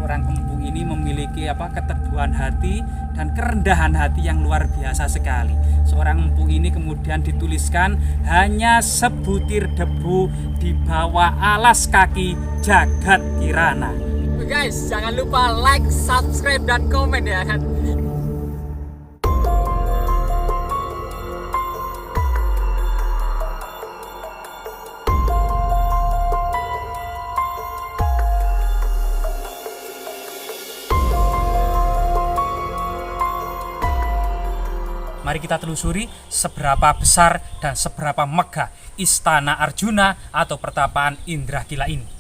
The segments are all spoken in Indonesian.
Seorang empu ini memiliki keteduhan hati dan kerendahan hati yang luar biasa sekali. Seorang empu ini kemudian dituliskan hanya sebutir debu di bawah alas kaki Jagat Kirana. Guys, jangan lupa like, subscribe, dan komen ya kan. Mari kita telusuri seberapa besar dan seberapa megah Istana Arjuna atau pertapaan Indragila ini.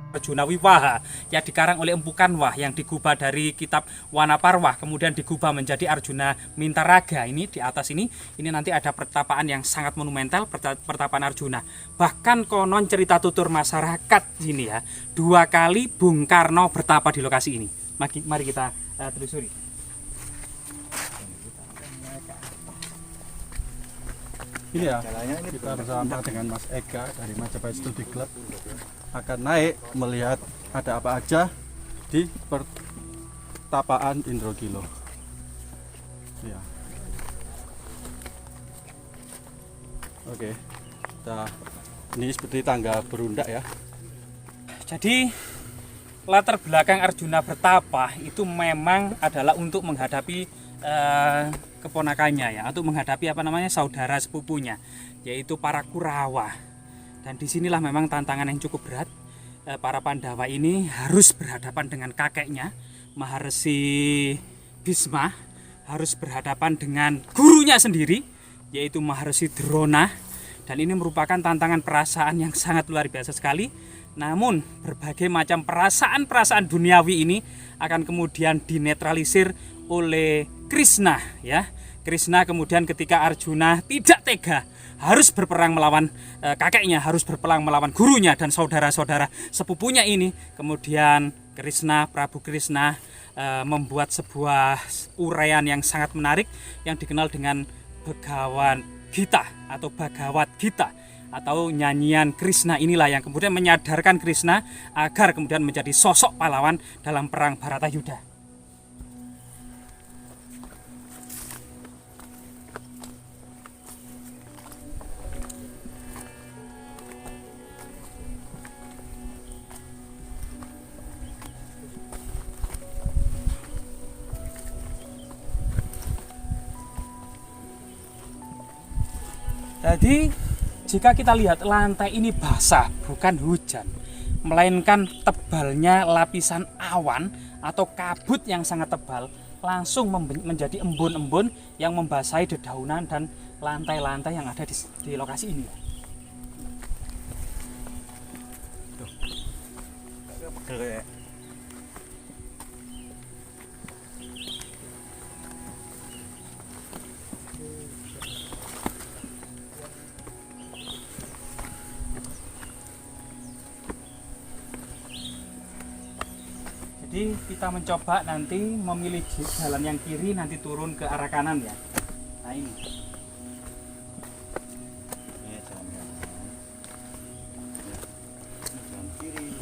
Arjuna Wiwaha yang dikarang oleh Empu Kanwah yang digubah dari kitab Wanaparwa kemudian digubah menjadi Arjuna Mintaraga. Ini di atas ini nanti ada pertapaan yang sangat monumental, pertapaan Arjuna. Bahkan konon cerita tutur masyarakat ini ya, 2 kali Bung Karno bertapa di lokasi ini. Mari kita telusuri. Ini ya, kita bersama dengan Mas Eka dari Majapahit Studi Club akan naik melihat ada apa aja di pertapaan Indragila. Ya. Oke, ini seperti tangga berundak ya. Jadi latar belakang Arjuna bertapa itu memang adalah untuk menghadapi keponakannya ya, untuk menghadapi saudara sepupunya, yaitu para Kurawa. Dan disinilah memang tantangan yang cukup berat. Para Pandawa ini harus berhadapan dengan kakeknya Maharsi Bhisma, harus berhadapan dengan gurunya sendiri yaitu Maharsi Drona. Dan ini merupakan tantangan perasaan yang sangat luar biasa sekali. Namun berbagai macam perasaan duniawi ini akan kemudian dinetralisir oleh Krishna ya. Krishna kemudian ketika Arjuna tidak tega harus berperang melawan kakeknya, harus berperang melawan gurunya dan saudara-saudara sepupunya ini, kemudian Prabu Krishna membuat sebuah uraian yang sangat menarik yang dikenal dengan Bhagavad Gita atau Bhagavad Gita atau nyanyian Krishna. Inilah yang kemudian menyadarkan Krishna agar kemudian menjadi sosok pahlawan dalam perang Bharatayuddha. Jadi jika kita lihat lantai ini basah, bukan hujan, melainkan tebalnya lapisan awan atau kabut yang sangat tebal langsung menjadi embun-embun yang membasahi dedaunan dan lantai-lantai yang ada di lokasi ini. Jadi kita mencoba nanti memilih jalan yang kiri, nanti turun ke arah kanan ya. Nah ini. Jalan kiri.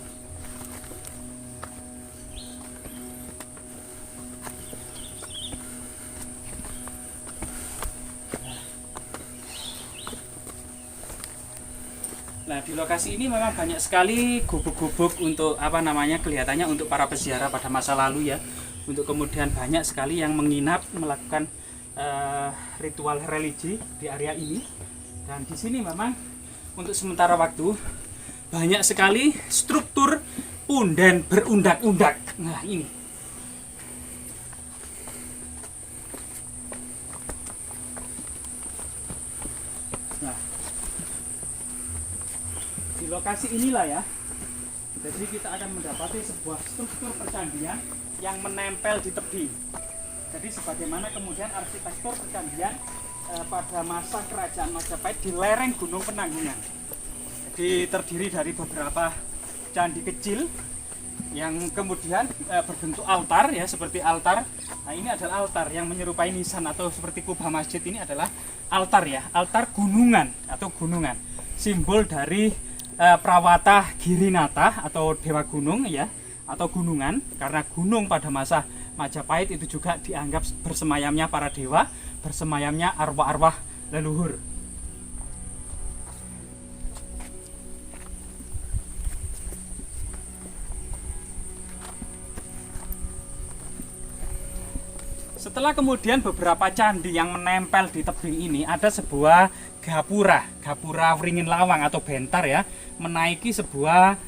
Nah, di lokasi ini memang banyak sekali gubuk-gubuk untuk kelihatannya untuk para peziarah pada masa lalu ya. Untuk kemudian banyak sekali yang menginap melakukan ritual religi di area ini. Dan di sini memang untuk sementara waktu banyak sekali struktur punden berundak-undak. Nah, ini. Di lokasi inilah ya, jadi kita akan mendapati sebuah struktur percandian yang menempel di tebing. Jadi sebagaimana kemudian arsitektur percandian pada masa kerajaan Majapahit di lereng Gunung Penanggungan. Jadi terdiri dari beberapa candi kecil yang kemudian berbentuk altar ya, seperti altar. Nah, ini adalah altar yang menyerupai nisan atau seperti kubah masjid. Ini adalah altar ya, altar gunungan atau gunungan. simbol dari Prawata Girinata atau Dewa Gunung ya, atau gunungan, karena gunung pada masa Majapahit itu juga dianggap bersemayamnya para dewa, bersemayamnya arwah-arwah leluhur. Setelah kemudian beberapa candi yang menempel di tebing ini, ada sebuah gapura Wringin Lawang atau bentar ya, menaiki sebuah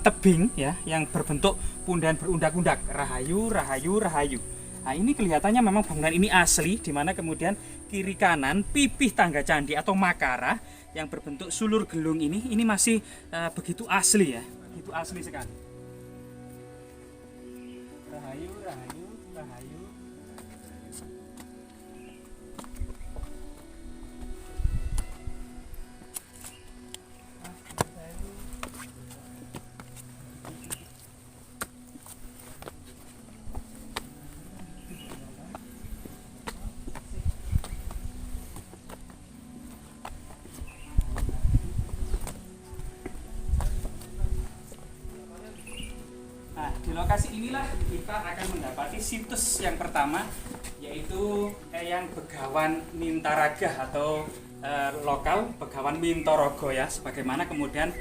tebing ya yang berbentuk pundahan berundak-undak, rahayu. Nah, ini kelihatannya memang bangunan ini asli, di mana kemudian kiri kanan pipih tangga candi atau makara yang berbentuk sulur gelung ini masih begitu asli ya, begitu asli sekali. Rahayu. Di lokasi inilah kita akan mendapati situs yang pertama, yaitu Eyang Begawan Mintaraga atau lokal Begawan Mintorogo ya, sebagaimana kemudian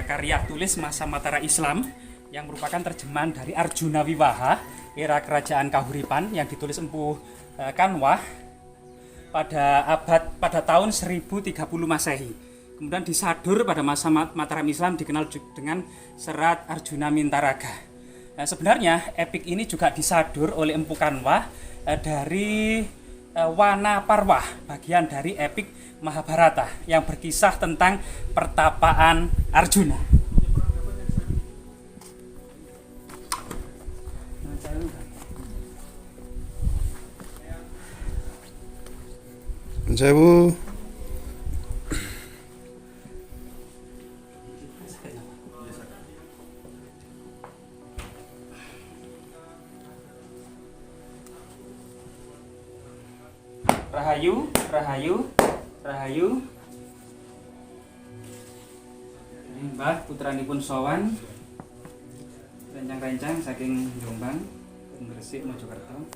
karya tulis masa Mataram Islam yang merupakan terjemahan dari Arjuna Wiwaha era kerajaan Kahuripan yang ditulis Empu Kanwah pada tahun 1030 Masehi. Kemudian disadur pada masa Mataram Islam dikenal dengan Serat Arjuna Mintaraga. Nah, sebenarnya epik ini juga disadur oleh Empu Kanwah dari Wana Parwah, bagian dari epik Mahabharata yang berkisah tentang pertapaan Arjuna. Sewu. Rahayu. Ini Mbah putranipun sowan rencang-rencang saking Jombang, Gresik, Mojokerto.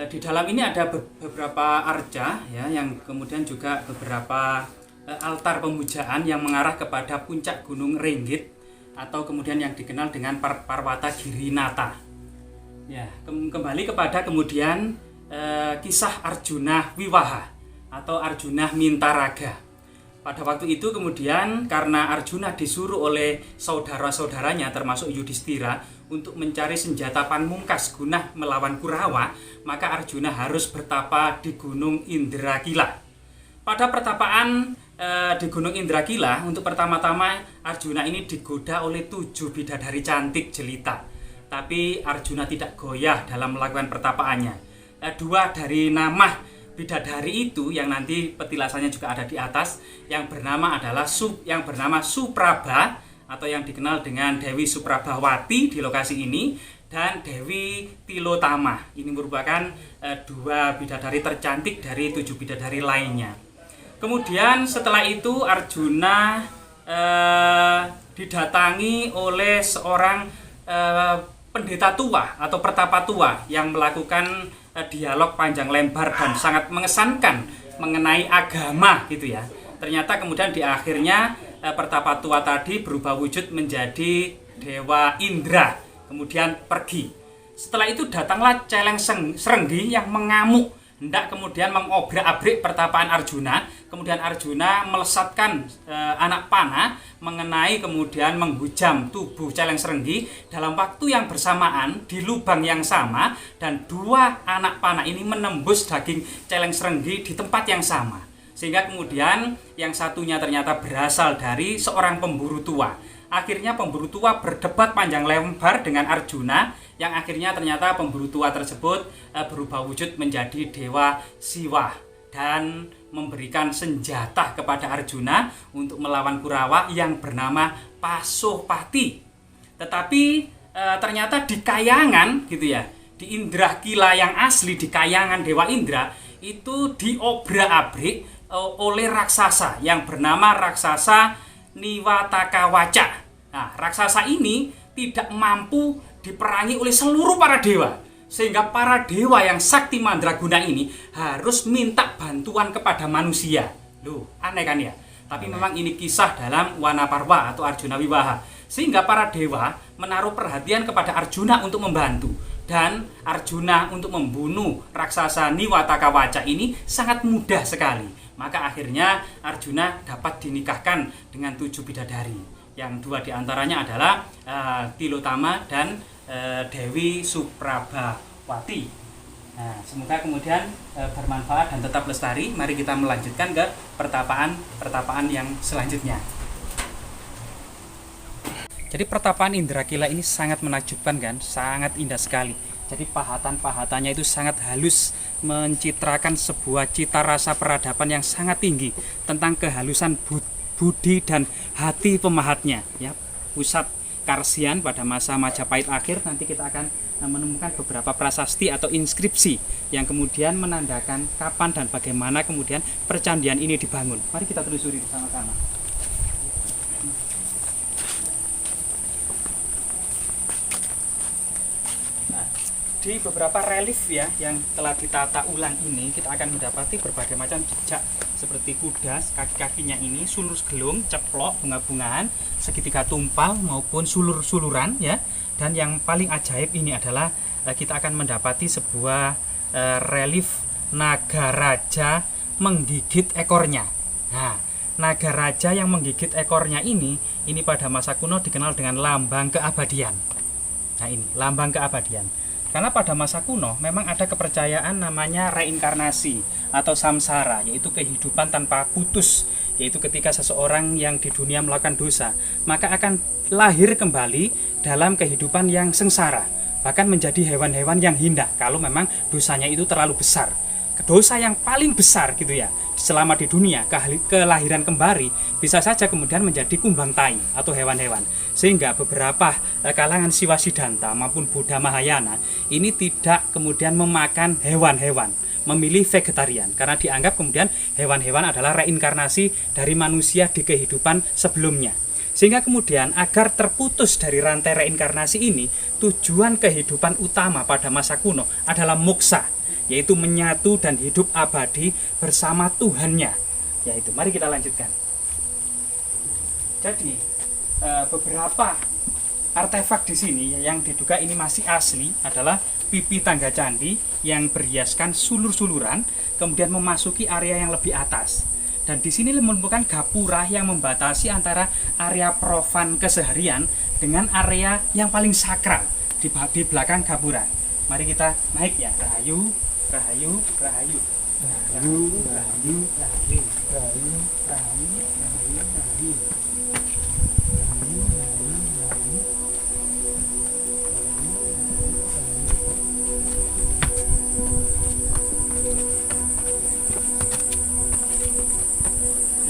Di dalam ini ada beberapa arca ya, yang kemudian juga beberapa altar pemujaan yang mengarah kepada puncak Gunung Ringgit atau kemudian yang dikenal dengan Prawata Girinata. Ya, kembali kepada kemudian kisah Arjuna Wiwaha atau Arjuna Mintaraga. Pada waktu itu kemudian karena Arjuna disuruh oleh saudara-saudaranya termasuk Yudhistira untuk mencari senjata pamungkas guna melawan Kurawa, maka Arjuna harus bertapa di Gunung Indrakila. Pada pertapaan di Gunung Indrakila, untuk pertama-tama Arjuna ini digoda oleh 7 bidadari cantik jelita. Tapi Arjuna tidak goyah dalam melakukan pertapaannya. 2 dari nama bidadari itu yang nanti petilasannya juga ada di atas, yang bernama Supraba atau yang dikenal dengan Dewi Suprabawati di lokasi ini, dan Dewi Tilotama. Ini merupakan 2 bidadari tercantik dari 7 bidadari lainnya. Kemudian setelah itu Arjuna didatangi oleh seorang pendeta tua atau pertapa tua yang melakukan dialog panjang lebar dan sangat mengesankan mengenai agama gitu ya. Ternyata kemudian di akhirnya pertapa tua tadi berubah wujud menjadi Dewa Indra, kemudian pergi. Setelah itu datanglah Celeng Srenggi yang mengamuk, hendak kemudian mengobrak-abrik pertapaan Arjuna. Kemudian Arjuna melesatkan anak panah mengenai kemudian menghujam tubuh Celeng Srenggi dalam waktu yang bersamaan di lubang yang sama, dan 2 anak panah ini menembus daging Celeng Srenggi di tempat yang sama. Sehingga kemudian yang satunya ternyata berasal dari seorang pemburu tua. Akhirnya pemburu tua berdebat panjang lebar dengan Arjuna, yang akhirnya ternyata pemburu tua tersebut berubah wujud menjadi Dewa Siwa dan memberikan senjata kepada Arjuna untuk melawan Kurawa yang bernama Pasopati. Tetapi ternyata di kayangan gitu ya, di Indrakila yang asli, di kayangan Dewa Indra itu diobrak-abrik oleh raksasa yang bernama raksasa Niwatakawaca. Nah, raksasa ini tidak mampu diperangi oleh seluruh para dewa, sehingga para dewa yang sakti mandraguna ini harus minta bantuan kepada manusia. Loh, aneh kan ya? Tapi memang ini kisah dalam Wanaparwa atau Arjuna Wiwaha, sehingga para dewa menaruh perhatian kepada Arjuna untuk membantu. Dan Arjuna untuk membunuh raksasa Niwatakawaca ini sangat mudah sekali. Maka akhirnya Arjuna dapat dinikahkan dengan 7 bidadari. Yang 2 diantaranya adalah Tilotama dan Dewi Suprabawati. Nah, semoga kemudian bermanfaat dan tetap lestari. Mari kita melanjutkan ke pertapaan yang selanjutnya. Jadi pertapaan Indrakila ini sangat menakjubkan kan, sangat indah sekali. Jadi pahatan-pahatannya itu sangat halus, mencitrakan sebuah cita rasa peradaban yang sangat tinggi tentang kehalusan budi dan hati pemahatnya. Ya, pusat Karsian pada masa Majapahit akhir, nanti kita akan menemukan beberapa prasasti atau inskripsi yang kemudian menandakan kapan dan bagaimana kemudian percandian ini dibangun. Mari kita telusuri bersama-sama. Di beberapa relief ya yang telah ditata ulang ini, kita akan mendapati berbagai macam jejak seperti kuda, kaki-kakinya ini sulur gelung, ceplok, bunga-bungaan, segitiga tumpal maupun sulur-suluran ya. Dan yang paling ajaib ini adalah kita akan mendapati sebuah relief naga raja menggigit ekornya. Nah, naga raja yang menggigit ekornya ini pada masa kuno dikenal dengan lambang keabadian. Nah, ini lambang keabadian. Karena pada masa kuno memang ada kepercayaan namanya reinkarnasi atau samsara, yaitu kehidupan tanpa putus, yaitu ketika seseorang yang di dunia melakukan dosa, maka akan lahir kembali dalam kehidupan yang sengsara, bahkan menjadi hewan-hewan yang hina kalau memang dosanya itu terlalu besar. Dosa yang paling besar gitu ya selama di dunia, kelahiran kembali, bisa saja kemudian menjadi kumbang tai atau hewan-hewan. Sehingga beberapa kalangan Siwa Siddhanta maupun Buddha Mahayana ini tidak kemudian memakan hewan-hewan, memilih vegetarian, karena dianggap kemudian hewan-hewan adalah reinkarnasi dari manusia di kehidupan sebelumnya. Sehingga kemudian agar terputus dari rantai reinkarnasi ini, tujuan kehidupan utama pada masa kuno adalah moksa, yaitu menyatu dan hidup abadi bersama Tuhannya. Yaitu, mari kita lanjutkan. Jadi beberapa artefak di sini yang diduga ini masih asli adalah pipi tangga candi yang berhiaskan sulur-suluran, kemudian memasuki area yang lebih atas. Dan di sini merupakan gapura yang membatasi antara area profan keseharian dengan area yang paling sakral di belakang gapura. Mari kita naik ya, rahayu. Rahayu, rahayu, rahayu, rahayu, rahayu, rahayu, rahayu, rahayu, rahayu.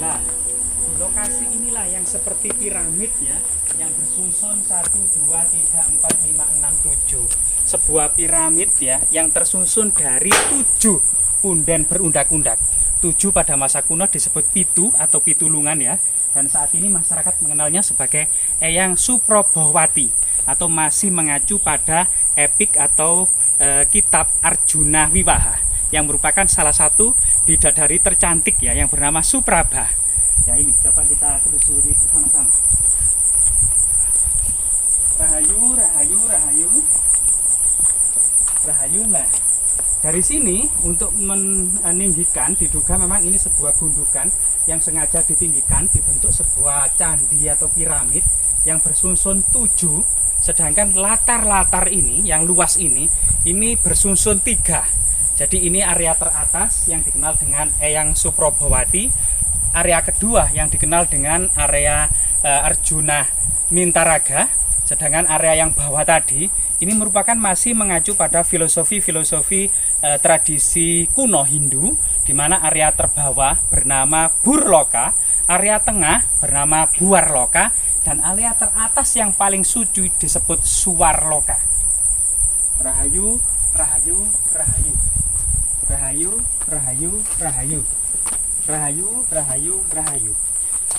Nah, lokasi inilah yang seperti piramid ya, yang bersusun 1, 2, 3, 4, 5, 6, 7. Sebuah piramid ya yang tersusun dari 7 punden berundak-undak. 7 pada masa kuno disebut pitu atau pitulungan ya, dan saat ini masyarakat mengenalnya sebagai Eyang Suprabawati atau masih mengacu pada epik atau kitab Arjuna Wiwaha yang merupakan salah satu bidadari tercantik ya yang bernama Supraba. Ya, ini coba kita telusuri bersama-sama. Rahayu, rahayu, rahayu. Rahayu. Nah, dari sini untuk meninggikan, diduga memang ini sebuah gundukan yang sengaja ditinggikan, dibentuk sebuah candi atau piramid yang bersusun 7, sedangkan latar-latar ini yang luas ini bersusun 3. Jadi ini area teratas yang dikenal dengan Eyang Suprabawati, area kedua yang dikenal dengan area Arjuna Mintaraga, sedangkan area yang bawah tadi ini merupakan masih mengacu pada filosofi tradisi kuno Hindu, di mana area terbawah bernama Burloka, area tengah bernama Buarloka, dan area teratas yang paling suci disebut Suwarloka. Rahayu, rahayu, rahayu. Rahayu, rahayu, rahayu. Rahayu, rahayu, rahayu.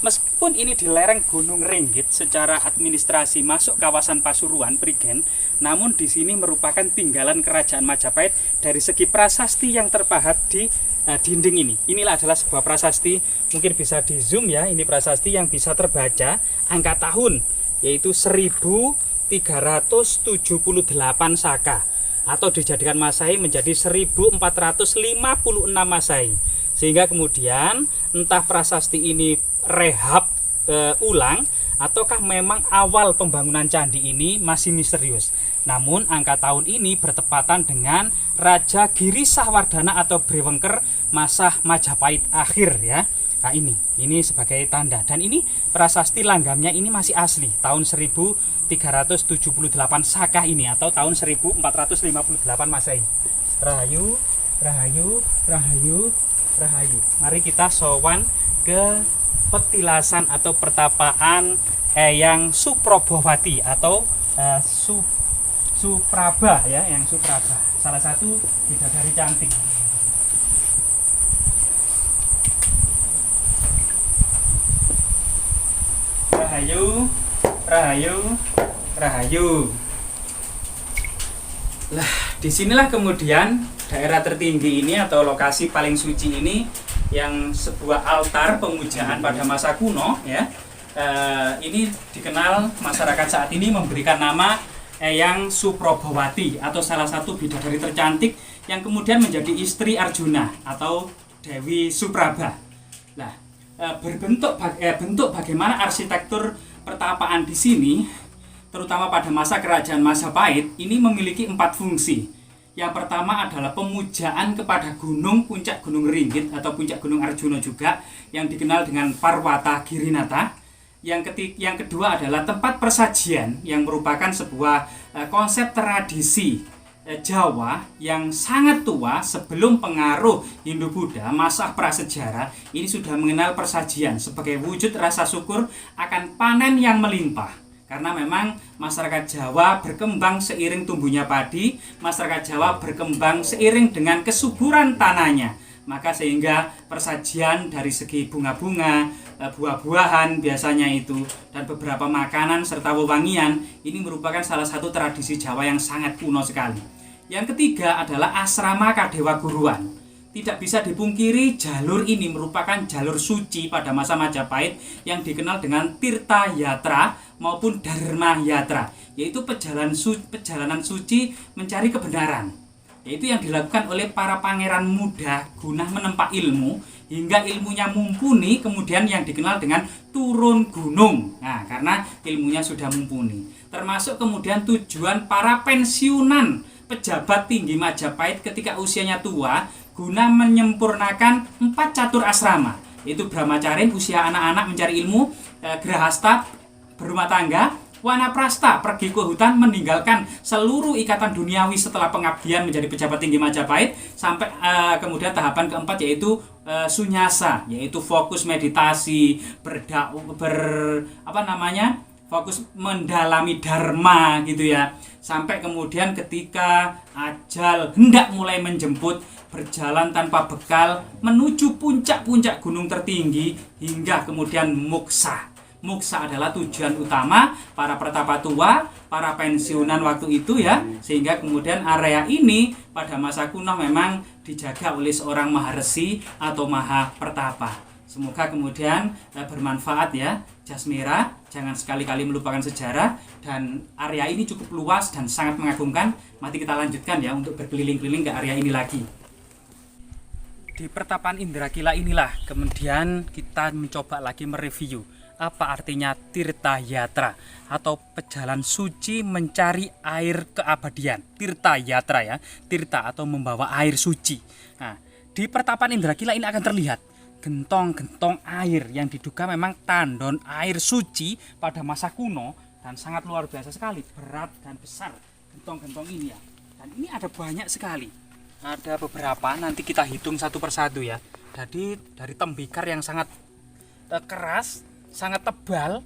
Meskipun ini di lereng Gunung Ringgit, secara administrasi masuk kawasan Pasuruan, Prigen, namun di sini merupakan tinggalan kerajaan Majapahit dari segi prasasti yang terpahat di dinding ini. Inilah adalah sebuah prasasti, mungkin bisa di zoom ya, ini prasasti yang bisa terbaca angka tahun, yaitu 1378 Saka, atau dijadikan Masehi menjadi 1456 Masehi. Sehingga kemudian entah prasasti ini rehab ulang ataukah memang awal pembangunan candi ini masih misterius. Namun angka tahun ini bertepatan dengan Raja Giri Sahwardana atau Brewengker masa Majapahit akhir ya. Nah ini sebagai tanda, dan ini prasasti langgamnya ini masih asli tahun 1378 Saka ini atau tahun 1458 Masehi. Rahayu, rahayu, rahayu, rahayu. Mari kita sowan ke petilasan atau pertapaan Eyang Suprabawati atau Supraba ya, yang Supraba, salah satu bidadari cantik. Rahayu, rahayu, rahayu. Lah, disinilah kemudian daerah tertinggi ini atau lokasi paling suci ini, yang sebuah altar pemujaan pada masa kuno ya. Ini dikenal masyarakat saat ini memberikan nama Eyang Suprabawati atau salah satu bidadari tercantik yang kemudian menjadi istri Arjuna atau Dewi Supraba. Nah, bentuk bagaimana arsitektur pertapaan di sini, terutama pada masa kerajaan Majapahit, ini memiliki 4 fungsi. Yang pertama adalah pemujaan kepada puncak Gunung Ringgit atau puncak Gunung Arjuna juga, yang dikenal dengan Parwata Girinata. Yang kedua adalah tempat persajian, yang merupakan sebuah konsep tradisi Jawa yang sangat tua. Sebelum pengaruh Hindu-Buddha, masa prasejarah ini sudah mengenal persajian sebagai wujud rasa syukur akan panen yang melimpah. Karena memang masyarakat Jawa berkembang seiring tumbuhnya padi, masyarakat Jawa berkembang seiring dengan kesuburan tanahnya. Maka sehingga persajian dari segi bunga-bunga, buah-buahan biasanya itu, dan beberapa makanan serta wewangian, ini merupakan salah satu tradisi Jawa yang sangat kuno sekali. Yang ketiga adalah asrama Kadewa Guruan. Tidak bisa dipungkiri jalur ini merupakan jalur suci pada masa Majapahit yang dikenal dengan Tirta Yatra maupun Dharma Yatra, yaitu perjalanan suci mencari kebenaran, yaitu yang dilakukan oleh para pangeran muda guna menempa ilmu hingga ilmunya mumpuni, kemudian yang dikenal dengan turun gunung. Nah, karena ilmunya sudah mumpuni. Termasuk kemudian tujuan para pensiunan pejabat tinggi Majapahit ketika usianya tua guna menyempurnakan 4 catur asrama, yaitu Brahmacarin usia anak-anak mencari ilmu, Grahasta berumah tangga, Wanaprasta pergi ke hutan meninggalkan seluruh ikatan duniawi setelah pengabdian menjadi pejabat tinggi Majapahit, sampai kemudian tahapan keempat yaitu Sunyasa, yaitu fokus meditasi, fokus mendalami dharma gitu ya. Sampai kemudian ketika ajal hendak mulai menjemput, berjalan tanpa bekal menuju puncak-puncak gunung tertinggi hingga kemudian moksa. Moksa adalah tujuan utama para pertapa tua, para pensiunan waktu itu ya. Sehingga kemudian area ini pada masa kuno memang dijaga oleh seorang maharesi atau maha pertapa. Semoga kemudian bermanfaat ya. Jasmira, jangan sekali-kali melupakan sejarah, dan area ini cukup luas dan sangat mengagumkan. Mari kita lanjutkan ya untuk berkeliling-keliling ke area ini lagi. Di pertapaan Indrakila inilah kemudian kita mencoba lagi mereview apa artinya Tirta Yatra atau pejalan suci mencari air keabadian. Tirta Yatra ya, tirta atau membawa air suci. Nah, di pertapaan Indrakila ini akan terlihat gentong-gentong air yang diduga memang tandon air suci pada masa kuno, dan sangat luar biasa sekali, berat dan besar gentong-gentong ini ya. Dan ini ada banyak sekali. Ada beberapa, nanti kita hitung satu persatu ya. Jadi dari tembikar yang sangat keras, sangat tebal,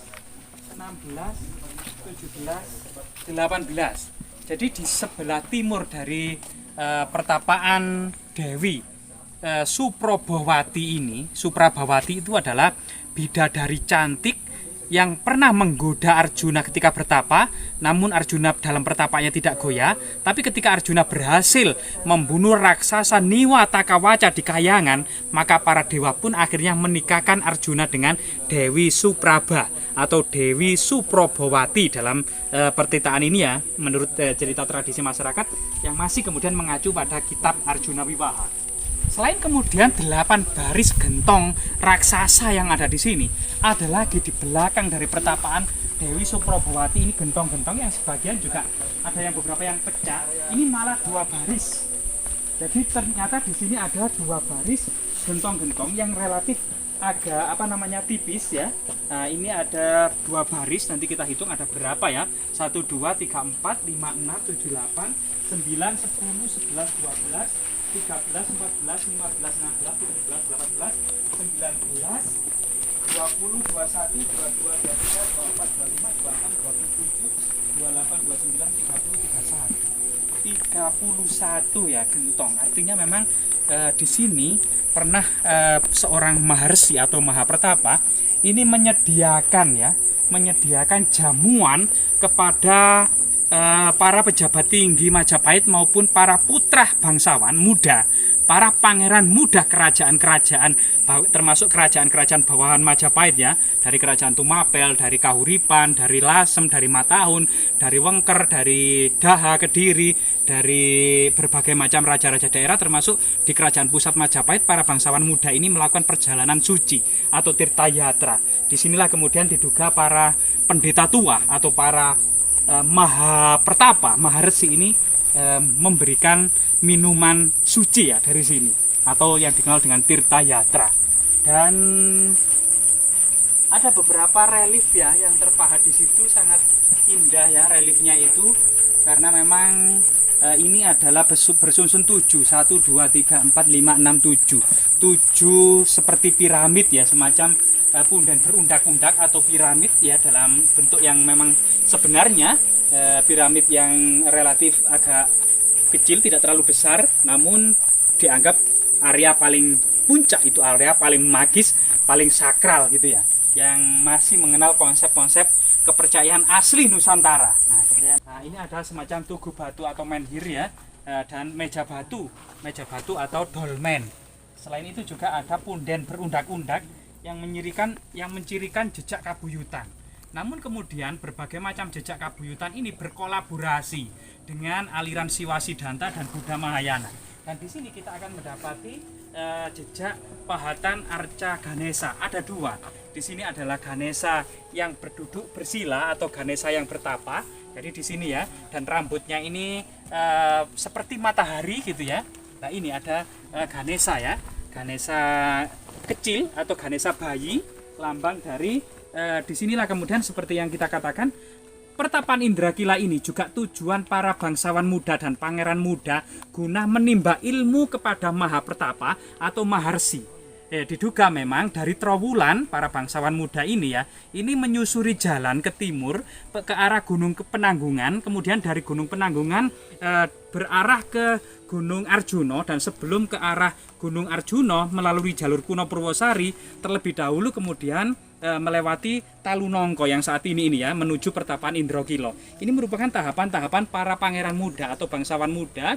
16, 17, 18. Jadi di sebelah timur dari pertapaan Dewi Suprabhawati ini, Suprabhawati itu adalah bidadari cantik yang pernah menggoda Arjuna ketika bertapa, namun Arjuna dalam pertapanya tidak goyah. Tapi ketika Arjuna berhasil membunuh raksasa Niwatakawaca di Kahyangan, maka para dewa pun akhirnya menikahkan Arjuna dengan Dewi Suprabha atau Dewi Suprabhawati dalam pertitaan ini ya, menurut cerita tradisi masyarakat yang masih kemudian mengacu pada kitab Arjuna Wiwaha. Selain kemudian 8 baris gentong raksasa yang ada di sini, ada lagi di belakang dari pertapaan Dewi Suprabhawati ini gentong-gentong yang sebagian juga ada yang beberapa yang pecah. Ini malah 2 baris. Jadi ternyata di sini ada 2 baris gentong-gentong yang relatif agak tipis ya. Nah, ini ada 2 baris, nanti kita hitung ada berapa ya. 1, 2, 3, 4, 5, 6, 7, 8, 9, 10, 11, 12, 13, 14, 15, 16, 17, 18, 19, 20, 21, 22, 23, 24, 25, 26, 27, 28, 29, 30, 31 ya gentong. Artinya memang di sini pernah seorang maharsi atau mahapertapa ini menyediakan jamuan kepada para pejabat tinggi Majapahit maupun para putra bangsawan muda, para pangeran muda kerajaan-kerajaan, termasuk kerajaan-kerajaan bawahan Majapahit ya, dari kerajaan Tumapel, dari Kahuripan, dari Lasem, dari Matahun, dari Wengker, dari Daha, Kediri, dari berbagai macam raja-raja daerah, termasuk di kerajaan pusat Majapahit, para bangsawan muda ini melakukan perjalanan suci atau tirtayatra. Disinilah kemudian diduga para pendeta tua atau para mahapertapa, maharsi ini memberikan minuman suci ya dari sini, atau yang dikenal dengan tirtayatra. Dan ada beberapa relief ya yang terpahat di situ, sangat indah ya reliefnya itu, karena memang ini adalah bersusun 7, 1, 2, 3, 4, 5, 6, 7 seperti piramid ya, semacam punden berundak-undak atau piramid ya, dalam bentuk yang memang sebenarnya piramid yang relatif agak kecil, tidak terlalu besar, namun dianggap area paling puncak itu area paling magis, paling sakral gitu ya, yang masih mengenal konsep-konsep kepercayaan asli Nusantara. Nah, ini ada semacam tugu batu atau menhir ya, dan meja batu atau dolmen. Selain itu juga ada punden berundak-undak yang mencirikan jejak kabuyutan. Namun kemudian berbagai macam jejak kabuyutan ini berkolaborasi dengan aliran Siwa Siddhanta dan Buddha Mahayana. Dan di sini kita akan mendapati jejak pahatan arca Ganesa. Ada 2. Di sini adalah Ganesa yang berduduk bersila atau Ganesa yang bertapa. Jadi di sini ya, dan rambutnya ini seperti matahari gitu ya. Nah, ini ada Ganesa ya. Ganesa kecil atau Ganesa bayi, lambang dari disinilah kemudian seperti yang kita katakan, pertapaan Indrakila ini juga tujuan para bangsawan muda dan pangeran muda guna menimba ilmu kepada mahapertapa atau maharsi. Diduga memang dari Trowulan para bangsawan muda ini ya, ini menyusuri jalan ke timur ke arah Gunung Penanggungan, kemudian dari Gunung Penanggungan berarah ke Gunung Arjuna, dan sebelum ke arah Gunung Arjuna melalui jalur kuno Purwosari terlebih dahulu kemudian melewati Talunongko yang saat ini ya menuju pertapaan Indrokilo. Ini merupakan tahapan-tahapan para pangeran muda atau bangsawan muda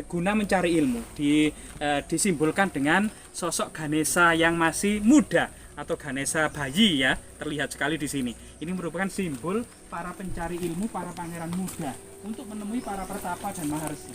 guna mencari ilmu. Disimbolkan dengan sosok Ganesha yang masih muda atau Ganesha bayi ya, terlihat sekali di sini. Ini merupakan simbol para pencari ilmu, para pangeran muda untuk menemui para pertapa dan maharsi.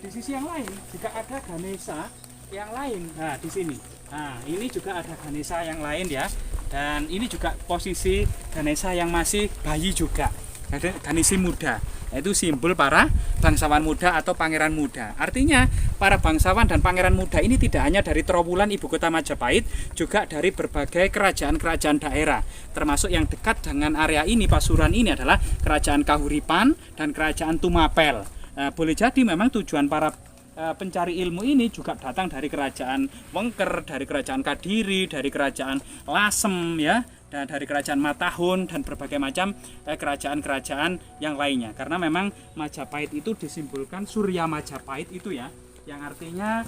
Di sisi yang lain juga ada Ganesha yang lain. Nah, di sini. Nah, ini juga ada Ganesha yang lain ya. Dan ini juga posisi Ganesha yang masih bayi juga. Ganesha muda. Yaitu simbol para bangsawan muda atau pangeran muda. Artinya para bangsawan dan pangeran muda ini tidak hanya dari Trowulan ibu kota Majapahit, juga dari berbagai kerajaan-kerajaan daerah. Termasuk yang dekat dengan area ini, Pasuruan ini adalah Kerajaan Kahuripan dan Kerajaan Tumapel. Boleh jadi memang tujuan para pencari ilmu ini juga datang dari kerajaan Wengker, dari kerajaan Kadiri, dari kerajaan Lasem ya, dan dari kerajaan Matahun dan berbagai macam kerajaan-kerajaan yang lainnya. Karena memang Majapahit itu disimbolkan Surya Majapahit itu ya, yang artinya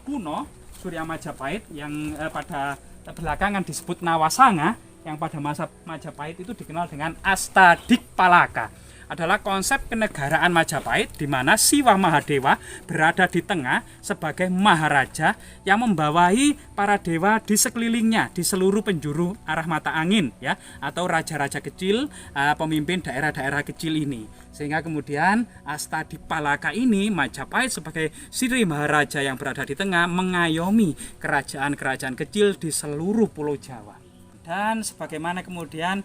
kuno Surya Majapahit yang pada belakangan disebut Nawasanga, yang pada masa Majapahit itu dikenal dengan Astadikpalaka. Adalah konsep kenegaraan Majapahit di mana Siwa Mahadewa berada di tengah sebagai maharaja yang membawahi para dewa di sekelilingnya di seluruh penjuru arah mata angin ya, atau raja-raja kecil, pemimpin daerah-daerah kecil ini. Sehingga kemudian Astadikpalaka ini, Majapahit sebagai Sri Maharaja yang berada di tengah mengayomi kerajaan-kerajaan kecil di seluruh Pulau Jawa. Dan sebagaimana kemudian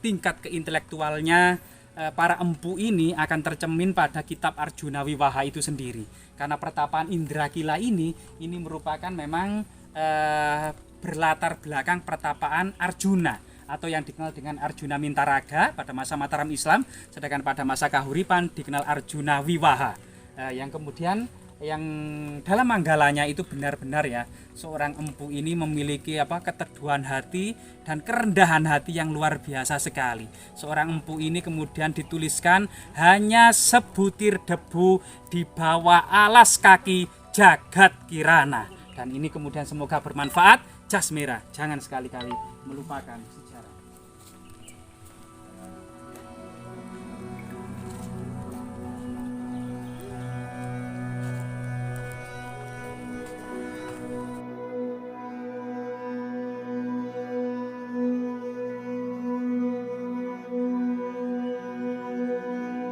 tingkat keintelektualnya para empu ini akan tercemin pada kitab Arjuna Wiwaha itu sendiri. Karena pertapaan Indrakila ini merupakan memang berlatar belakang pertapaan Arjuna atau yang dikenal dengan Arjuna Mintaraga pada masa Mataram Islam, sedangkan pada masa Kahuripan dikenal Arjuna Wiwaha. Yang kemudian yang dalam manggalanya itu benar-benar ya, seorang empu ini memiliki keteduhan hati dan kerendahan hati yang luar biasa sekali. Seorang empu ini kemudian dituliskan hanya sebutir debu di bawah alas kaki Jagat Kirana. Dan ini kemudian semoga bermanfaat. Jas merah, jangan sekali-kali melupakan sejarah.